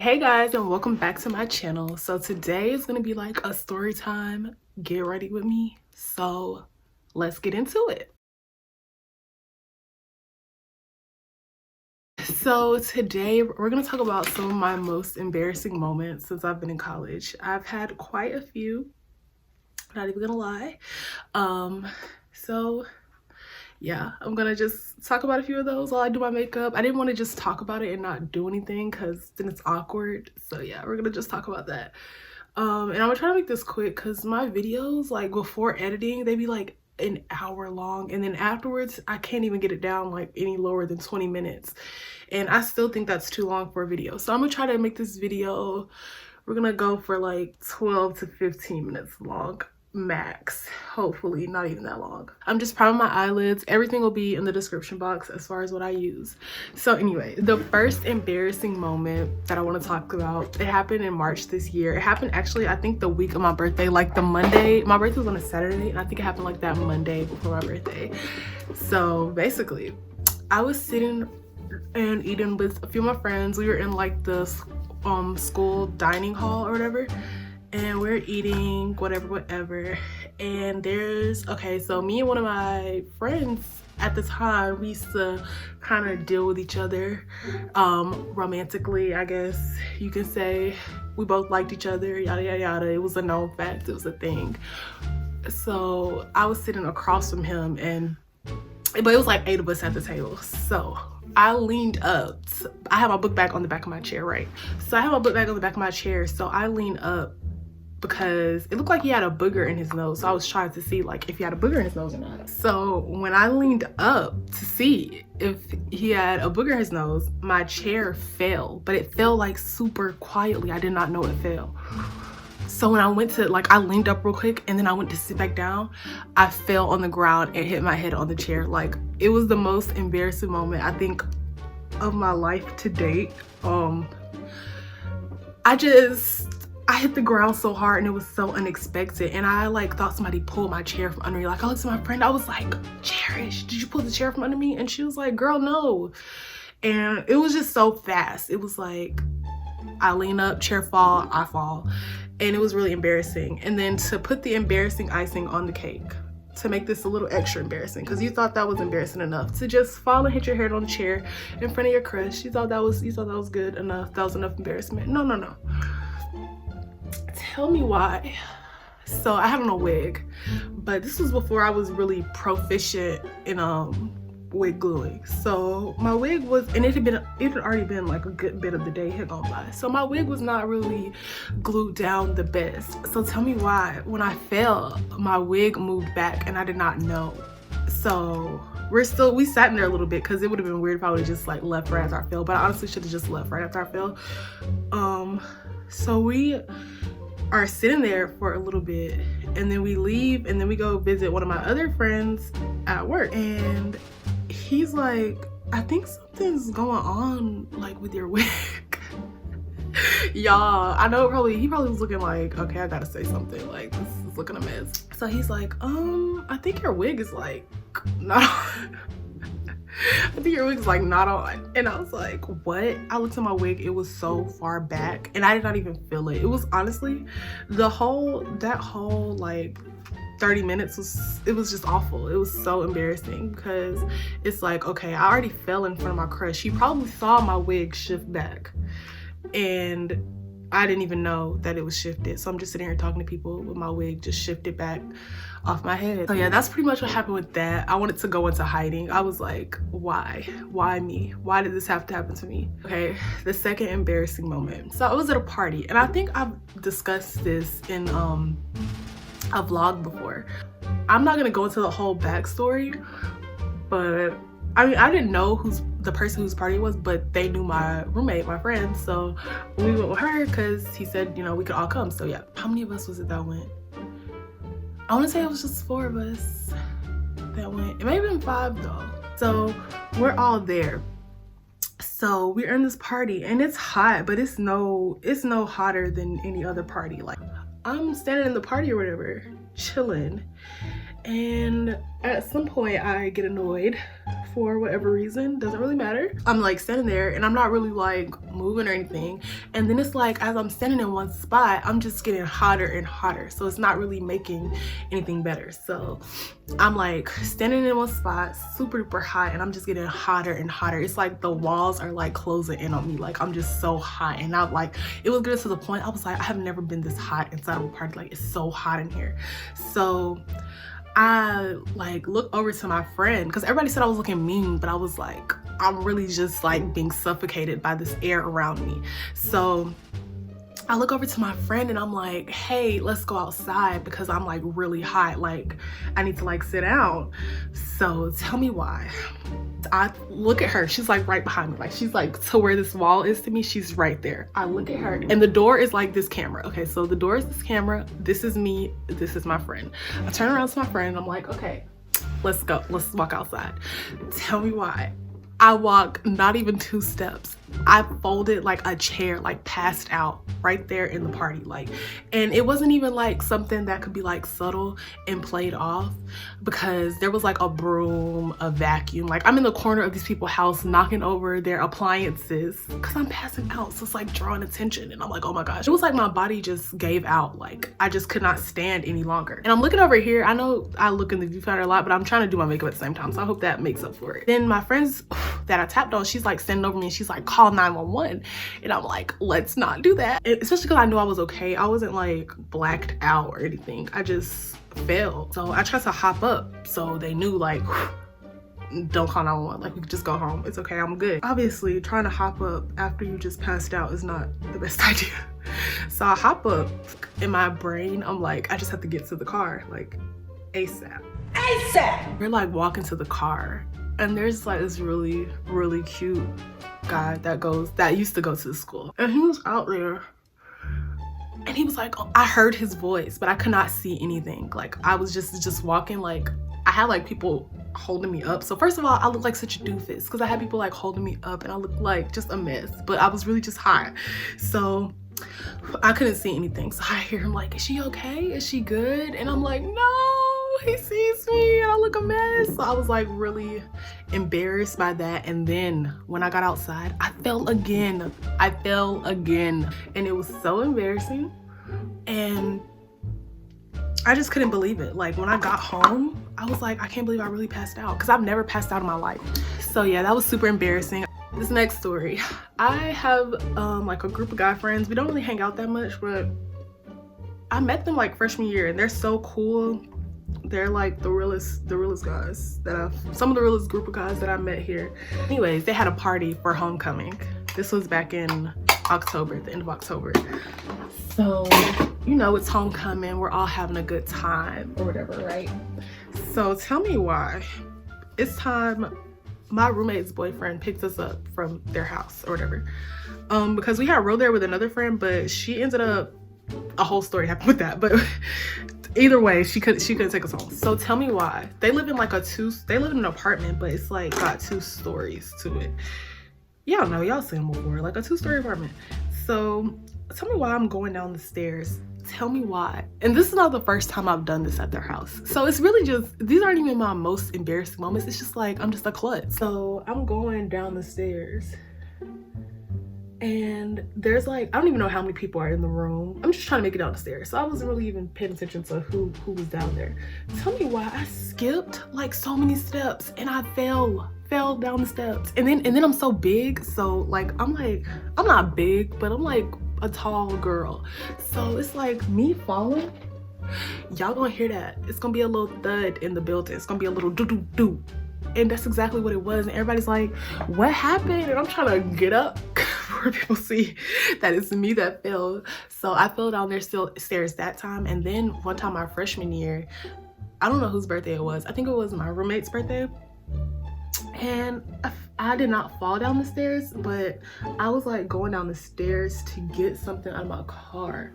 Hey guys, and welcome back to my channel. So today is gonna be like a story time. Get ready with me. So let's get into it. So today we're gonna talk about some of my most embarrassing moments since I've been in college. I've had quite a few, not even gonna lie. So yeah, I'm gonna just talk about a few of those while I do my makeup. I didn't want to just talk about it and not do anything because then it's awkward. So yeah, we're gonna just talk about that. And I'm gonna try to make this quick because my videos, like before editing, they be like an hour long, and then afterwards I can't even get it down like any lower than 20 minutes, and I still think that's too long for a video. So I'm gonna try to make this video, we're gonna go for like 12 to 15 minutes long max, hopefully not even that long. I'm just priming my eyelids. Everything will be in the description box as far as what I use. So anyway, the first embarrassing moment that I want to talk about, it happened in March this year. It happened actually, I think the week of my birthday, like the Monday. My birthday was on a Saturday, and I think it happened like that Monday before my birthday. So basically, I was sitting and eating with a few of my friends. We were in like the school dining hall or whatever, and we're eating whatever, and there's, okay, so me and one of my friends at the time, we used to kind of deal with each other romantically, I guess you can say. We both liked each other, yada yada yada. It was a known fact, it was a thing. So I was sitting across from him, but it was like 8 of us at the table. So I leaned up. I have my book bag on the back of my chair, right? So I have my book bag on the back of my chair, so I leaned up because it looked like he had a booger in his nose. So I was trying to see like if he had a booger in his nose or not. So when I leaned up to see if he had a booger in his nose, my chair fell, but it fell like super quietly. I did not know it fell. So when I went to, like, I leaned up real quick and then I went to sit back down, I fell on the ground and hit my head on the chair. Like, it was the most embarrassing moment, I think, of my life to date. I hit the ground so hard and it was so unexpected, and I like thought somebody pulled my chair from under me. Like, I looked at my friend, I was like, Cherish, did you pull the chair from under me? And she was like, girl, no. And it was just so fast. It was like, I lean up, chair fall, I fall. And it was really embarrassing. And then to put the embarrassing icing on the cake, to make this a little extra embarrassing, because you thought that was embarrassing enough to just fall and hit your head on the chair in front of your crush. You thought that was good enough. That was enough embarrassment. No. Tell me why. So I have on a wig, but this was before I was really proficient in wig gluing. So my wig was, and it had already been like a good bit of the day had gone by, so my wig was not really glued down the best. So tell me why when I fell, my wig moved back and I did not know. So we sat in there a little bit because it would have been weird if I would have just like left right after I fell, but I honestly should have just left right after I fell. So we are sitting there for a little bit, and then we leave, and then we go visit one of my other friends at work, and he's like, I think something's going on like with your wig. Y'all, I know he probably was looking like, okay, I gotta say something, like this is looking a mess. So he's like, I think your wig is like not on. I think your wig's like not on. And I was like, what? I looked at my wig, it was so far back and I did not even feel it. It was honestly, that whole like 30 minutes it was just awful. It was so embarrassing because it's like, okay, I already fell in front of my crush. He probably saw my wig shift back and I didn't even know that it was shifted. So I'm just sitting here talking to people with my wig just shifted back off my head. So yeah, that's pretty much what happened with that. I wanted to go into hiding. I was like, why me? Why did this have to happen to me? Okay, the second embarrassing moment. So I was at a party, and I think I've discussed this in a vlog before. I'm not gonna go into the whole backstory, but I mean, I didn't know the person whose party it was, but they knew my roommate, my friend. So we went with her because he said, you know, we could all come. So yeah, how many of us was it that went? I want to say it was just 4 of us that went. It may have been 5 though. So we're all there. So we're in this party and it's hot, but it's no hotter than any other party. Like, I'm standing in the party or whatever, chilling. And at some point I get annoyed for whatever reason, doesn't really matter. I'm like standing there and I'm not really like moving or anything, and then it's like as I'm standing in one spot, I'm just getting hotter and hotter, so it's not really making anything better. So I'm like standing in one spot, super duper hot, and I'm just getting hotter and hotter. It's like the walls are like closing in on me, like I'm just so hot. And I'm like, it was good to the point I was like, I have never been this hot inside of a party, like it's so hot in here. So I like look over to my friend, because everybody said I was looking mean, but I was like, I'm really just like being suffocated by this air around me. So I look over to my friend and I'm like, hey, let's go outside because I'm like really hot, like I need to like sit down. So tell me why. I look at her, she's like right behind me, like she's like to where this wall is to me, she's right there. I look at her and the door is like this camera. Okay, so the door is this camera, this is me, this is my friend. I turn around to my friend and I'm like, okay, let's go, let's walk outside. Tell me why. I walk not even 2 steps, I folded like a chair, like passed out right there in the party, like, and it wasn't even like something that could be like subtle and played off, because there was like a broom, a vacuum, like I'm in the corner of these people's house knocking over their appliances because I'm passing out, so it's like drawing attention, and I'm like, oh my gosh, it was like my body just gave out, like I just could not stand any longer. And I'm looking over here, I know I look in the viewfinder a lot, but I'm trying to do my makeup at the same time, so I hope that makes up for it. Then my friends that I tapped on, she's like standing over me and she's like, call 911, and I'm like, let's not do that. And especially because I knew I was okay, I wasn't like blacked out or anything, I just fell. So I tried to hop up, so they knew like, don't call 911, like you can just go home, it's okay, I'm good. Obviously trying to hop up after you just passed out is not the best idea. So I hop up, in my brain I'm like, I just have to get to the car like ASAP. We're like walking to the car, and there's like this really cute guy that used to go to the school, and he was out there, and he was like, oh, I heard his voice but I could not see anything, like I was just walking, like I had like people holding me up. So first of all, I look like such a doofus because I had people like holding me up and I looked like just a mess, but I was really just hot, so I couldn't see anything. So I hear him like, is she okay, is she good? And I'm like, no, he sees me and I look a mess. So I was like really embarrassed by that. And then when I got outside, I fell again, and it was so embarrassing, and I just couldn't believe it. Like when I got home, I was like, I can't believe I really passed out, because I've never passed out in my life. So yeah, that was super embarrassing. This next story, I have like a group of guy friends. We don't really hang out that much, but I met them like freshman year and they're so cool. They're like the realest guys that some of the realest group of guys that I met here. Anyways, they had a party for homecoming. This was back in October, the end of October. So, you know, it's homecoming, we're all having a good time or whatever, right? So tell me why. It's time my roommate's boyfriend picked us up from their house or whatever. Because we had rode there with another friend, but she ended up, a whole story happened with that, but either way, she couldn't take us home. So tell me why. They live in like they live in an apartment, but it's like got 2 stories to it. Y'all know, y'all seen them before, like a 2-story apartment. So tell me why I'm going down the stairs. Tell me why. And this is not the first time I've done this at their house. So it's really just, these aren't even my most embarrassing moments. It's just like, I'm just a klutz. So I'm going down the stairs and there's like, I don't even know how many people are in the room. I'm just trying to make it down the stairs. So I wasn't really even paying attention to who was down there. Tell me why I skipped like so many steps and I fell down the steps. And then I'm so big. So like, I'm not big, but I'm like a tall girl. So it's like me falling. Y'all gonna hear that. It's gonna be a little thud in the building. It's gonna be a little do. And that's exactly what it was. And everybody's like, what happened? And I'm trying to get up before people see that it's me that fell. So I fell down there stairs that time. And then one time my freshman year, I don't know whose birthday it was. I think it was my roommate's birthday. And I did not fall down the stairs, but I was like going down the stairs to get something out of my car.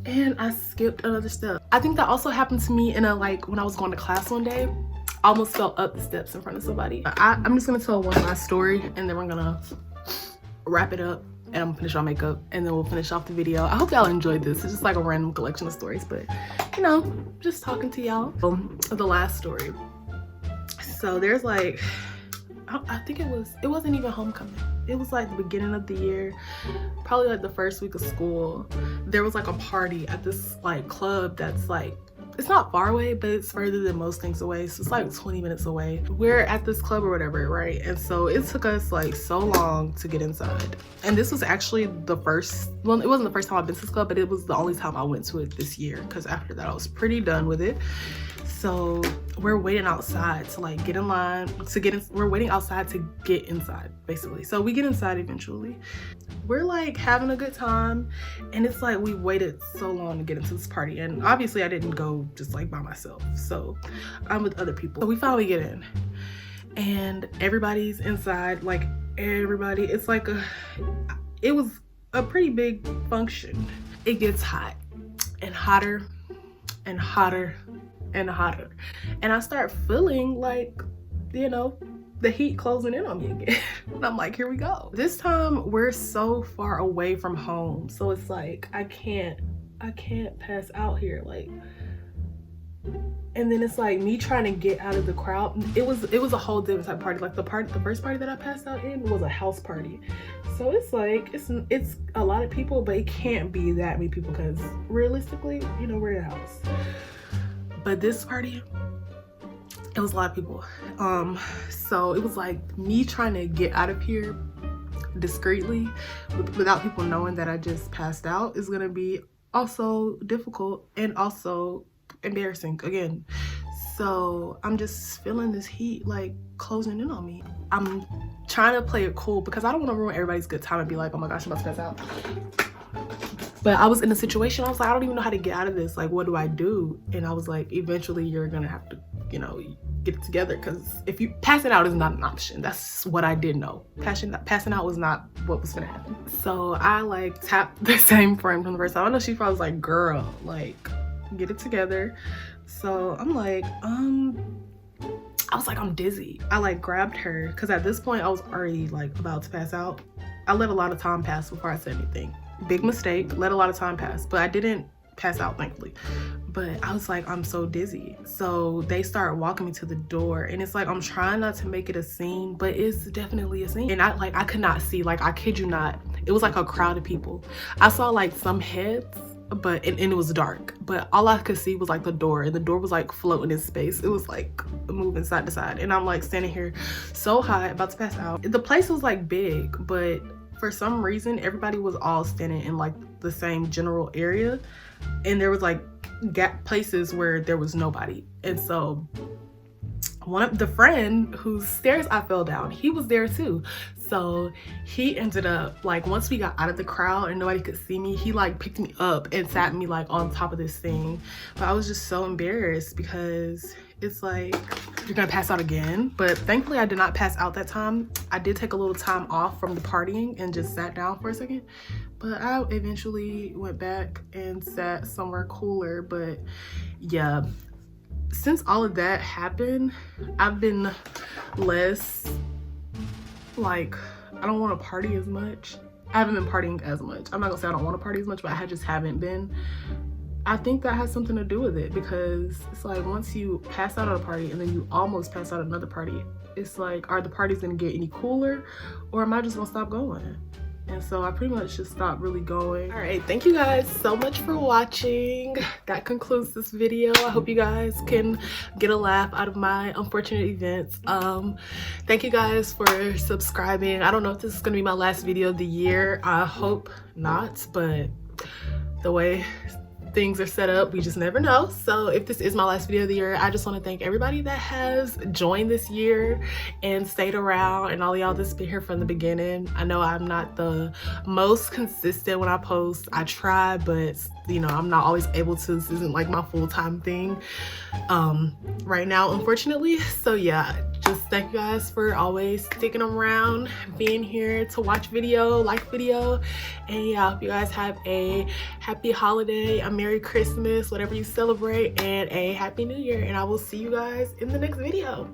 And I skipped another step. I think that also happened to me in when I was going to class one day. I almost fell up the steps in front of somebody. I'm just gonna tell one last story and then we're gonna wrap it up and I'm gonna finish our makeup and then we'll finish off the video. I hope y'all enjoyed this. It's just like a random collection of stories, but you know, just talking to y'all. The last story. So there's like I think it wasn't even homecoming. It was like the beginning of the year, probably like the first week of school. There was like a party at this like club that's like, it's not far away, but it's further than most things away. So it's like 20 minutes away. We're at this club or whatever, right? And so it took us like so long to get inside. And this was actually the first, well, it wasn't the first time I've been to this club, but it was the only time I went to it this year, because after that I was pretty done with it. So we're waiting outside to like get in line to get in. We're waiting outside to get inside, basically. So we get inside eventually. We're like having a good time, and it's like we waited so long to get into this party, and obviously I didn't go just like by myself, so I'm with other people. So we finally get in, and everybody's inside, like everybody. It's like it was a pretty big function. It gets hot and hotter and hotter and hotter, and I start feeling like, you know, the heat closing in on me again. And I'm like, here we go. This time we're so far away from home, so it's like I can't pass out here, like. And then it's like me trying to get out of the crowd. It was a whole different type of party. Like the first party that I passed out in was a house party. So it's like it's a lot of people, but it can't be that many people because realistically, you know, we're in a house. But this party, it was a lot of people. So it was like me trying to get out of here discreetly without people knowing that I just passed out is gonna be also difficult and also embarrassing again. So I'm just feeling this heat like closing in on me. I'm trying to play it cool because I don't want to ruin everybody's good time and be like, oh my gosh, I'm about to pass out. But I was in a situation, I was like, I don't even know how to get out of this. Like, what do I do? And I was like, eventually you're gonna have to, you know, get it together, because if you passing out is not an option. That's what I did know. Passing out was not what was gonna happen. So I like tapped the same friend from the first time. I know she probably was like, girl, like, get it together. So I'm like, I was like, I'm dizzy. I like grabbed her, because at this point I was already like about to pass out. I let a lot of time pass before I said anything. Big mistake, let a lot of time pass, but I didn't pass out, thankfully. But I was like, I'm so dizzy. So they start walking me to the door, and it's like I'm trying not to make it a scene, but it's definitely a scene. And I could not see, like, I kid you not, it was like a crowd of people. I saw like some heads, but and it was dark, but all I could see was like the door, and the door was like floating in space. It was like moving side to side, and I'm like standing here so high about to pass out. The place was like big, but for some reason everybody was all standing in like the same general area, and there was like places where there was nobody. And so one of the friend whose stairs I fell down, he was there too. So he ended up, like, once we got out of the crowd and nobody could see me, he like picked me up and sat me like on top of this thing. But I was just so embarrassed because it's like, you're gonna pass out again. But thankfully I did not pass out that time. I did take a little time off from the partying and just sat down for a second. But I eventually went back and sat somewhere cooler. But yeah, since all of that happened, I've been less, like, I don't want to party as much. I haven't been partying as much. I'm not gonna say I don't want to party as much, but I just haven't been. I think that has something to do with it, because it's like once you pass out at a party and then you almost pass out at another party, it's like, are the parties gonna get any cooler, or am I just gonna stop going? And so I pretty much just stopped really going. All right, thank you guys so much for watching. That concludes this video. I hope you guys can get a laugh out of my unfortunate events. Thank you guys for subscribing. I don't know if this is gonna be my last video of the year. I hope not, but the way things are set up, we just never know. So if this is my last video of the year, I just want to thank everybody that has joined this year and stayed around, and all y'all that's been here from the beginning. I know I'm not the most consistent when I post. I try, but you know, I'm not always able to. This isn't like my full-time thing right now, unfortunately. So yeah, just thank you guys for always sticking around, being here to watch video, like video. And yeah, I hope you guys have a happy holiday, a Merry Christmas, whatever you celebrate, and a Happy New Year. And I will see you guys in the next video.